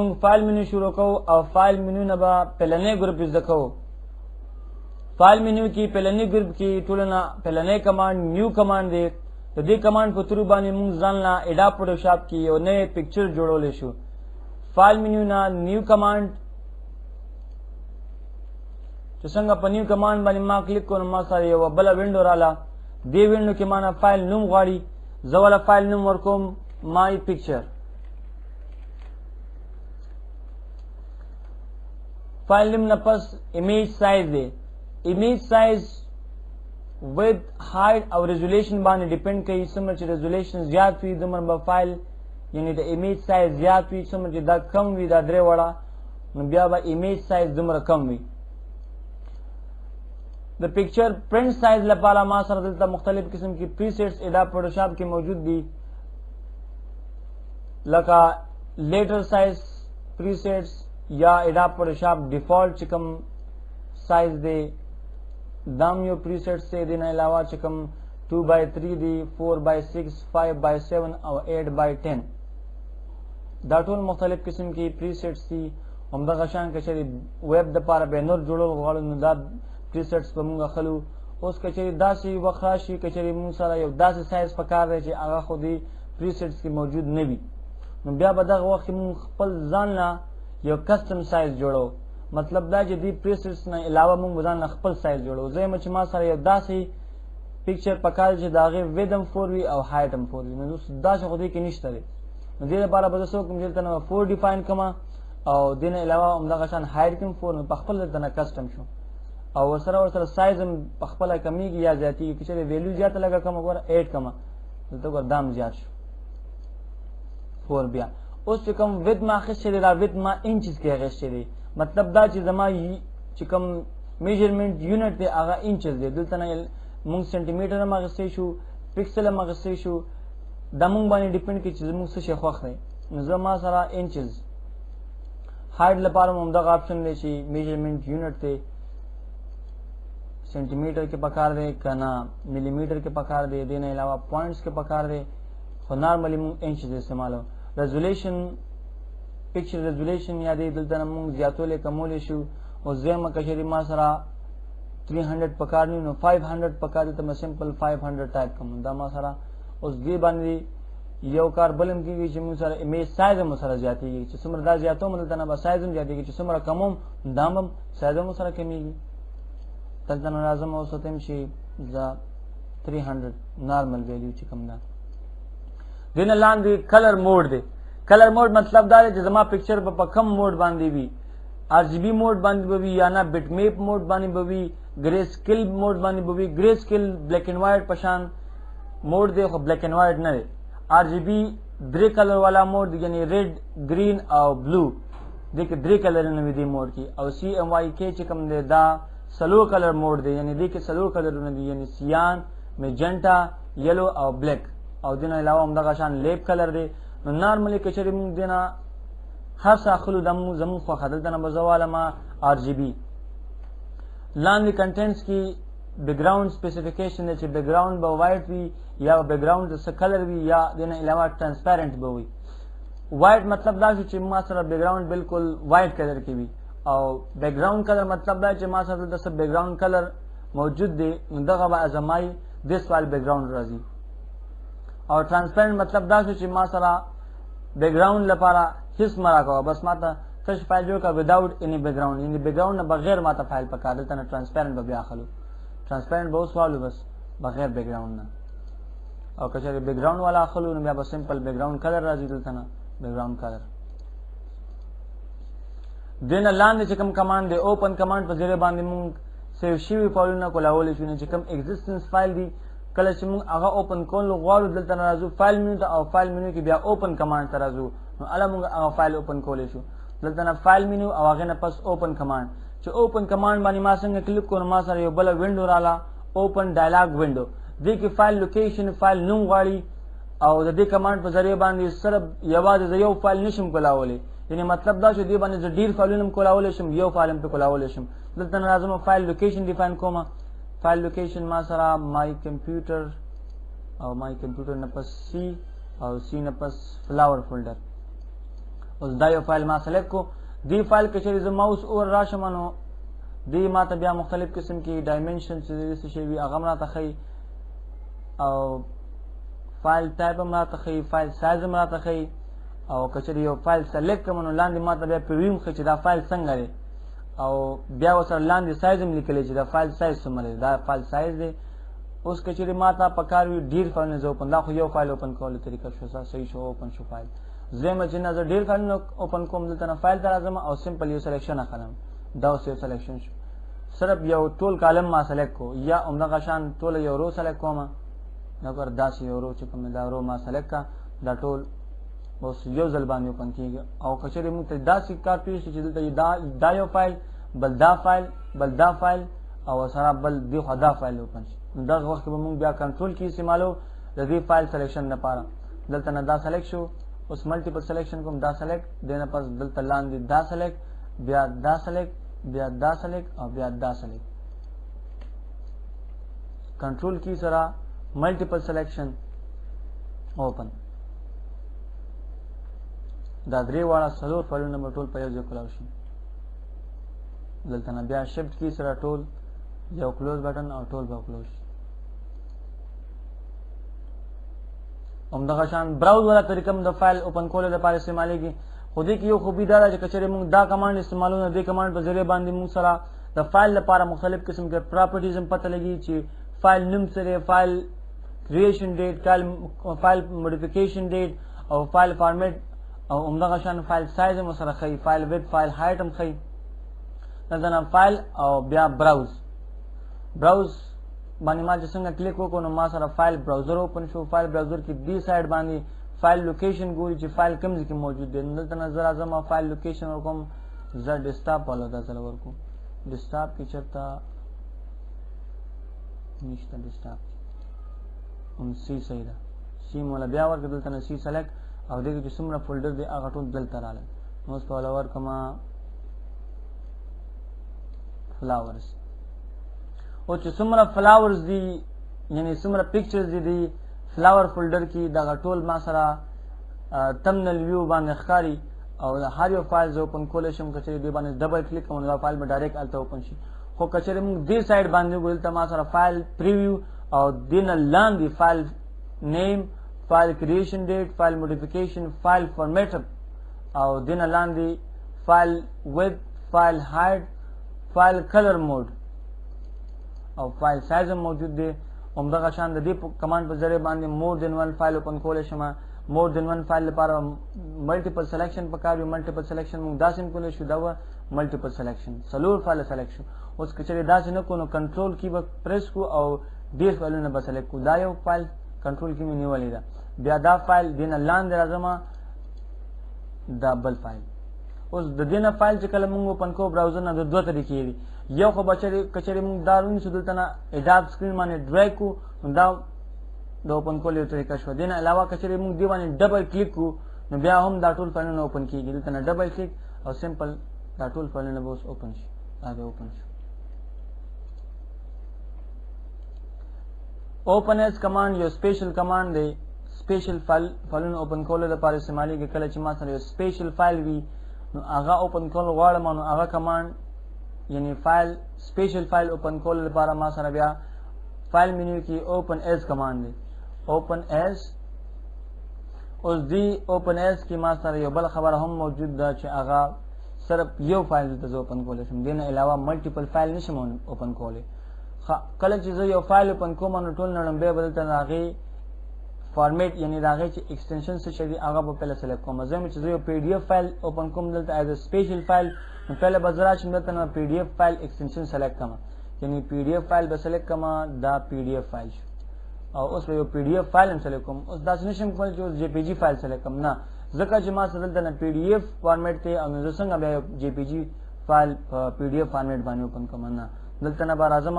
مونږ فایل منیو شروع کوو او فایل منیو نه به پلنې ګروپ زده کوو. فایل منیو کې پلنې ګروپ کې ټولنه پلنې کمانډ نیو کمانډ دی. د دې کمانډ په تھرو باندې مونږ ځان لا اډوب فوټوشاپ کې یو نوې پکچر جوړولی شو. فایل منیو نه نیو کمانډ چې څنګه په نیو کمانډ باندې ما کلیک کړم ما سره یو بله وینډو رااله. دې وینډو کې ما نه فایل نوم غواړي. زه ولا فایل نوم ورکوم مای پکچر. فایل نوم نه پس امیج سایز دی. امیج سایز with height او ریزولیشن باندې ډیپند کوي. څومره چې ریزولیشن زیات وي دومره به فایل یعنی د امیج سایز زیات وي. څومره چې دا کم وي دا درې وړه نو بیا به امیج سایز دومره کم وي. د پکچر پرنٹ سایز لپاره ما سره دلته مختلف قسم کې پریسیټس اډوب فوټوشاپ کې موجود دي لکه لیټر سایز پریسیټس یا اډوب فوټوشاپ ډیفالٹ چې کوم سایز دی دام یو پریسیټس دی. دین علاوه چې کوم 2x3 دی 4x6 5x7 او 8x10 دا ټول مختلف قسم کې پریسیټس دي. همدغه شان که چېرې ویب دپاره به نور جوړول غواړو نو دا پریسیټس به مونږ اخلو. اوس که چېرې داسې وخت راشي که چېرې مونږ سره یو داسې سایز پکار دی چې هغه خو دې پریسیټس کې موجود نه وي نو بیا به دغه وخت کې مونږ خپل ځان نه یو کسټم سایز جوړو. مطلب دا چې دې پریسیټس نه علاوه مونږ ځان نه خپل سایز جوړو. زه یم چې ما سره یو داسې پکچر پکار چې د هغې وید هم 4 وي او هایټ هم 4 وي نو داسې خو دې کې نشته دی. نو دې لپاره به زه څه وکړم چې دلته نه 4 ډیفاین کړم او دې نه علاوه همدغه شان هایټ کې هم 4 نو په خپل دلته نه کسټم شو او ورسره سایز هم په خپله کمیږي یا زیاتېږي. که چېرې ویلیو زیاته لګه کمه ګوره 8 کمه دلته ګوره دام زیات شو 4. بیا اوس چې کوم وید ما اخیستی دی دا وید ما انچز کې اخیستی دی. مطلب دا چې زما چې کوم میجرمنټ یونټ دی هغه انچز دی. دلته نه مونږ سنټي میټر هم اخیستی شو پکسل هم اخیستی شو. دا مونږ باندې ډیپنډ کوي چې زموږ څه شی خوښ دی. نو زه ما سره انچز هایټ لپاره هم همدغه آپشن دی چې میجرمنټ یونټ دی سینټي میټر کې پکار دی که نه ملي میټر کې پکار دی. دې نه علاوه پوائنټس کې پکار دی خو نارملی مونږ انچز استعمالو. ریزولیشن پکچر ریزولیشن یا دې دلته نه مونږ زیاتولی کمولی شو. اوس زیمه که چېرې ما سره 300 پکار نه نو 500 پکار دی ته مې سمپل 500 ټایپ کوم. دا ما سره اوس دې باندې یو کار بل هم کېږي چې مونږ سره امیج سایز هم سره زیاتېږي. چې څومره دا زیاتوم دلته نه به سایز هم زیاتېږي چې څومره کموم دا هم سایز هم سره کمیږي. دلته نه راځم اوس وتم چې زه 300 نارمل ویلیو چې کوم ده. دې نه لاندې کلر موډ دی. کلر موډ مطلب دا دی چې زما پکچر به په کم موډ باندې وي. RGB موډ باندې به وي یا نه بټ میپ موډ باندې به وي ګرے سکیل موډ باندې به وي. ګرے سکیل بلیک اینڈ وائٹ پشان موډ دی خو بلیک اینڈ وائٹ نه دی. RGB درې کلر والا موډ یعنی ریډ گرین او بلو دې کې درې کلرونه وي دې موډ کې. او CMYK چې کوم دی دا سلور کلر موډ دی یعنی دې کې سلور کلرونه دي یعنی سیان میجنټا یلو او بلیک او دې نه علاوه همدغه شان لیپ کلر دی. نو نارملی که چېرې مونږ دې نه هر څه اخلو دا زموږ خوښه دلته نه به زه والم RGB. لاندې کنټینټس کې بیکګراؤنډ سپیسیفیکیشن دی چې بیکګراؤنډ به وایټ وي یا بیکګراؤنډ د څه کلر وي یا دې نه علاوه ټرانسپیرنټ به وي. وایټ مطلب دا شو چې ما سره بیکګراؤنډ بالکل وایټ کلر کې وي او بیکګراؤنډ کلر مطلب دا چې ما سره دلته څه بیکګراؤنډ کلر موجود دی نو دغه به از مای دس وال بیکګراؤنډ راځي. او ټرانسپیرنټ مطلب دا شو چې ما سره بیکګراؤنډ لپاره هیڅ مه راکوه بس ما ته تش فایل جوړ کړه وداوټ اني بیکګراؤنډ یعنی بیکګراؤنډ نه بغیر ما ته فایل پکار دلته نه ټرانسپیرنټ به بیا اخلو. ټرانسپیرنټ به اوس والو بس بغیر بیکګراؤنډ نه. او که چېرې بیکګراؤنډ والا اخلو نو بیا به سمپل بیکګراؤنډ کلر راځي دلته نه بیکګراؤنډ کلر. دې نه لاندې چې کوم کمانډ دی اوپن کمانډ په ذریعه باندې مونږ سیو شوي فایلونه کولاولی شو. چې کوم ایگزسټنس فایل دی کله چې مونږ هغه اوپن کول غواړو دلته نه راځو فایل منیو ته او فایل منیو کې بیا اوپن کمانډ ته راځو نو هله مونږ هغه فایل اوپن کولی شو. دلته نه فایل منیو او هغې نه پس اوپن کمانډ. چې اوپن کمانډ باندې ما څنګه کلیک کړو ما سره یو بله وینډو راله اوپن ډایلاګ وینډو. دې کې فایل لوکیشن فایل نوم غواړي او د دې کمانډ په ذریعه باندې صرف یوازې زه یو فایل نشم کولاولی. یعنی مطلب دا چې دې باندې زه ډېر فایلونه هم کولاولی شم یو فایل هم پرې کولاولی شم. دلته نه راځم فایل لوکیشن ډیفاین کوم. فایل لوکیشن ما سره مای کمپیوټر او مای کمپیوټر نه پس سی او سی نه پس فلاور فولډر اوس دا یو فایل ما سلیکټ کو دی فایل کې چې زه ماوس اور راشم نو دی ما ته بیا مختلف قسم کې ډایمنشن چې څه شي وي هغه ما ته ښیي او فایل ټایپ هم راته ښیي فایل سایز هم راته ښیي او که چېرې یو فایل سلیکټ کړم نو لاندې ما ته بیا پریویم ښیي چې دا فایل څنګه دی او بیا ورسره لاندې سایز هم لیکلی چې دا فایل سایز څومره دی دا فایل سایز دی اوس که چېرې ما ته په کار وي ډېر فایلونه زه اوپن دا خو یو فایل اوپن کولو طریقه شو صحیح شو اوپن شو فایل زما چې نه زه ډېر فایلونه اوپن کوم دلته نه فایل ته راځم او سمپل یو سلیکشن اخلم دا اوس یو سلیکشن شو صرف یو ټول کالم ما سلیکټ کو یا همدغه شان ټوله یو رو سلیکټ کوم نګور داسې یو رو چې کوم دا رو ما سلیکټ کا دا ټول اوس یو ځل باندې اوپن کېږي او که چېرې موږ ته داسې کار پیښ شي چې دلته دا یو فایل بل دا فایل بل دا فایل او سره بل دی خو دا فایل اوپن شي دغه وخت به موږ بیا کنټرول کی استعمالو د دې فایل سلیکشن لپاره دلته نه دا سلیکټ شو اوس ملټیپل سلیکشن کوم دا سلیکټ دینه پس دلته لاندې دا سلیکټ بیا دا سلیکټ بیا دا سلیکټ او بیا دا سلیکټ کنټرول کی سره ملټیپل سلیکشن اوپن دا درې واړه څلور فایلونه به ټول په یو ځای کلاو شي دلته نه بیا شفټ کی سره ټول یو کلوز بٹن او ټول به کلوز شي همدغه شان براوز والا طریقه د فایل اوپن کولو لپاره استعمالیږي خو دې کې یو خوبي دا ده چې که چېرې موږ دا کمانډ استعمالو نو دې کمانډ په ذریعه باندې موږ سره د فایل لپاره مختلف قسم کې پراپرټیز هم پته لګي چې فایل نوم څه دی فایل کریشن ډیټ فایل موډیفیکیشن ډیټ او فایل فارمیټ او همدغه شان فایل سایز هم سره ښیي فایل ویډ فایل هایټ هم ښیي دلته فایل او بیا براوز باندې ما چې څنګه کلیک وکړو نو ما سره فایل براوزر اوپن شو فایل براوزر کې دې سایډ باندې فایل لوکیشن ګوري چې فایل کوم ځای کې موجود دی دلته نه زه راځم فایل لوکیشن ورکوم زه ډیسکټاپ والا دا ځل ورکوم ډیسکټاپ کې چېرته نشته ډیسکټاپ هم سی صحیح ده سی مولا بیا ورکړه دلته نه سی سلیکټ او دې کې چې څومره فولډر دی هغه ټول دلته راغلی نو اوس په والا ورکړم فلاورز او چې څومره فلاورز دي یعنی څومره پکچرز دي فلاور فولډر کې دغه ټول ما سره تمنل ویو باندې ښکاري او هر یو فایل زه اوپن کولی شم که چېرې دې باندې ډبل کلیک کوم دا فایل به ډایرکټ هلته اوپن شي خو که چېرې موږ دې سایډ باندې وګورو دلته ما سره فایل پریویو او دې نه لاندې فایل نیم فایل کریشن ډیټ فایل موډیفیکیشن فایل فارمیټ او دې نه لاندې فایل ویډ فایل هایټ فایل کلر موډ او فایل سایز هم موجود دی همدغه شان د دې کمانډ په ذریعه باندې مور دین ون فایل اوپن کولی شم مور دین ون فایل لپاره ملټیپل سلیکشن پکار وي ملټیپل سلیکشن موږ داسې هم کولی شو دا وه ملټیپل سلیکشن څلور فایل سلیکټ شو اوس که چېرې داسې نه کړو نو کنټرول کی به پریس کړو او ډېر فایلونه به سلیکټ کړو دا یو فایل کنټرول کی مې نیولې ده بیا دا فایل دې نه لاندې راځم دا بل فایل اوس د دې نه فایل چې کله موږ اوپن کوو براوزر نه د دوه طریقې دي یو خو به که چېرې موږ دا ونیسو دلته نه اډاب سکرین باندې ډرایګ کړو نو دا د اوپن کولو یو طریقه شوه دې نه علاوه که چېرې موږ دې باندې ډبل کلیک کړو نو بیا هم دا ټول فایلونه اوپن کېږي دلته نه ډبل کلیک او سمپل دا ټول فایلونه به اوس اوپن شي دا به اوپن شي اوپن ایز کمانډ یو سپیشل کمانډ دی سپیشل فایلونه اوپن کولو لپاره استعمالیږي کله چې ما سره یو سپیشل فایل وي نو هغه اوپن کول غواړم نو هغه کمانډ یعنی فایل سپیشل فایل اوپن کول لپاره ما سره بیا فایل منیو کې اوپن ایز کمانډ دی اوپن ایز اوس دی اوپن ایز کې ما سره یو بل خبره هم موجود ده چې هغه صرف یو فایل دلته زه اوپن کولی شم دې نه علاوه ملټیپل فایل نشم اوپن کولی کله چې زه یو فایل اوپن کوم نو ټول نړمبې به دلته د هغې فارمیټ یعنی د هغې چې ایکسټنشن څه شی دي هغه به پهله سلیکټ کوم زه چې زه یو پی ډي اف فایل اوپن کوم دلته ایز ا سپیشل فایل نو پهله به زه راشم دلته نه پی ډي اف فایل ایکسټنشن سلیکټ کړم یعنی پی ډي اف فایل به سلیکټ کړم دا پی ډي اف فایل شو او اوس به یو پی ډي اف فایل هم سلیکټ کوم اوس داسې نشم کولی چې اوس جی پی جي فایل سلیکټ کړم نه ځکه چې ما سره دلته نه پی ډي اف فارمیټ دی او نو زه څنګه بیا یو جی پی جي فایل په پی ډي اف فارمیټ باندې اوپن کړم نه دلته نه به راځم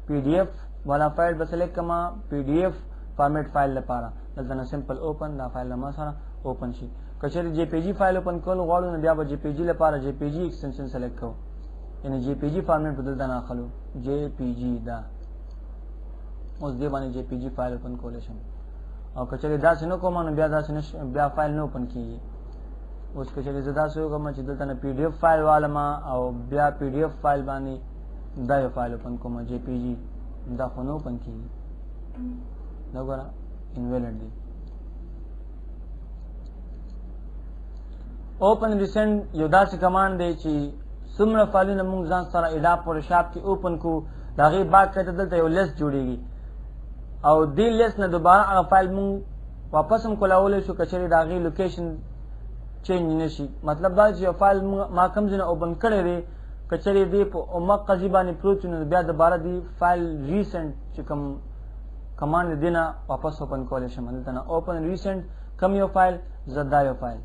پی ډي اف والا فایل به سلیکټ کړم پی ډي اف فارمیټ فایل لپاره دلته نه سمپل اوپن دا فایل ما سره اوپن شي که چېرې جی پی جي فایل اوپن کول غواړو نو بیا به جی پی جي لپاره جی پی جي ایکسټنشن سلیکټ کوو یعنی جی پی جي فارمیټ به دلته نه اخلو جی پی جي دا اوس دې باندې جی پی جي فایل اوپن کولی شم او که چېرې داسې نه کوم نو بیا داسې بیا فایل نه اوپن کېږي اوس که چېرې زه داسې وکړم چې دلته نه PDF فایل والم او بیا PDF فایل باندې دا یو فایل اوپن کوم JPG دا خو نه اوپن کېږي دا ګوره انویلډ دی. اوپن ریسنټ یو داسې کمانډ دی چې څومره فایلونه موږ ځان سره اډا فوټوشاپ کې اوپن کو د هغې بعد کته دلته یو لیست جوړېږي او دې لیست نه دوباره هغه فایل موږ واپس هم کولاولی شو که چېرې د هغې لوکیشن چینج نه شي. مطلب دا چې یو فایل ما کوم ځای نه اوپن کړی دی که چېرې دی په عمق قضیې باندې پروت وي نو بیا دوباره دی فایل ریسنټ چې کوم کمانډ دی نه واپس اوپن کولی شم. دلته نه اوپن ریسنټ کوم یو فایل زه دا یو فایل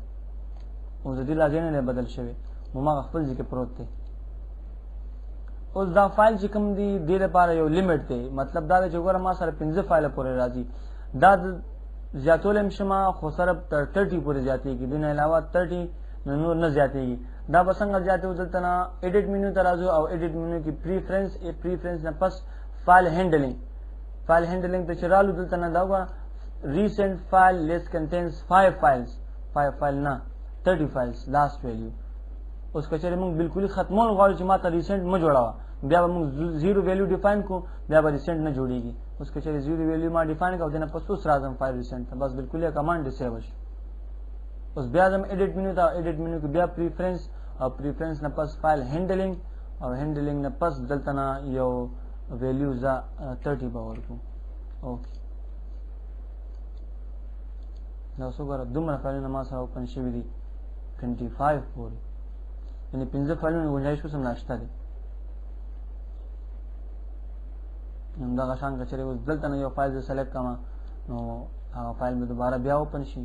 اوس د دې لا ځای نه دی بدل شوی هماغه خپل ځای کې پروت دی. اوس دا فایل چې کوم دی دې لپاره یو لیمټ دی مطلب دا دی چې وګوره ما سره 15 فایله پورې راځي دا زیاتولی هم شمه خو صرف تر 30 پورې زیاتېږي دې نه علاوه 30 نور نه زیاتېږي. دا به څنګه زیاتېږو دلته نه ایډیټ مینیو ته راځو او ایډیټ مینیو کې پریفرنس نه پس فایل هینډلنګ ته چې رالو دلته نه دا وګوره ریسنټ فایل لیست کنټینز 5 فایل نه 30 فایلز لاست ویلیو. اوس که چېرې موږ بالکلي ختمول غواړو چې ما ته ریسنټ مه جوړوه بیا به موږ 0 ویلیو ډیفاین کړو بیا به ریسنټ نه جوړېږي. اوس که چېرې 0 ویلیو ما ډیفاین کړو دې نه پس اوس راځم فایل ریسنټ ته بس بالکلي کمانډ ډیسیبل شو. اوس بیا ځم ایډیټ مینیو ته ایډیټ مینیو کې بیا پریفرنس نه پس فایل هینډلنګ او هینډلنګ نه پس دلته نه یو ویلیو زه 30 به ورکړو. اوکې دا اوس وګوره دومره فایلونه ما سره اوپن شوي دي 25 پورې یعنې 15 فایلونه ګنجایش اوس هم ناشته دی. همدغه شان که چېرې اوس دلته نه یو فایل زه سلیکټ کړم نو هغه فایل مې دوباره بیا اوپن شي